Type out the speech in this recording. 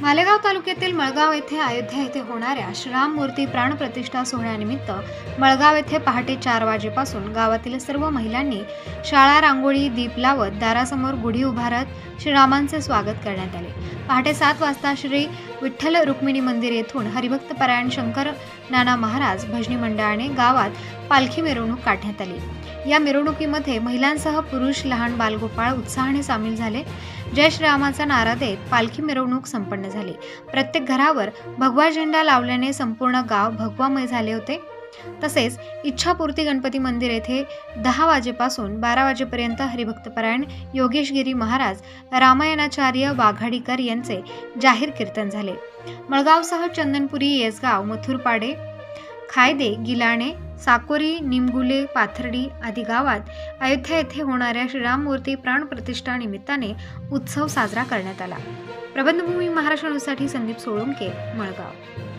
मालेगाव तालुक्यातील मळगाव येथे अयोध्या येथे होणाऱ्या श्रीराम मूर्ती प्राणप्रतिष्ठा सोहळ्यानिमित्त मळगाव येथे पहाटे 4 वाजेपासून गावातील सर्व महिलांनी शाळा रांगोळी दीप लावत दारासमोर गुढी उभारत श्रीरामांचे स्वागत करण्यात आले। पहाटे 7 वाजता श्री विठ्ठल रुक्मिणी मंदिर येथून हरिभक्त परायण शंकर नाना महाराज भजनी मंडळाने गावात पालखी मिरवणूक काढण्यात आली। या मिरवणुकीमध्ये महिलांसह पुरुष लहान बालगोपाळ उत्साहाने सामील झाले। जय श्रीरामाचा नारा देत पालखी मिरवणूक संपन्न झाली। प्रत्येक घरावर भगवा झेंडा लावल्याने संपूर्ण गाव भगवामय झाले होते। तसेच इच्छापूर्ती गणपती मंदिर येथे 10 वाजेपासून 12 वाजेपर्यंत हरिभक्तपरायण योगेशगिरी महाराज रामायणाचार्य वाघाडीकर यांचे जाहीर कीर्तन झाले। मळगावसह चंदनपुरी, येसगाव, मथुरपाडे, खायदे, गिलाणे, साकोरी, निमगुले, पाथर्डी आदी गावात अयोध्या येथे होणाऱ्या श्रीराम मूर्ती प्राणप्रतिष्ठा निमित्ताने उत्सव साजरा करण्यात आला। प्रबंधभूमी महाराष्ट्र न्यूजसाठी संदीप सोळंके, मळगाव।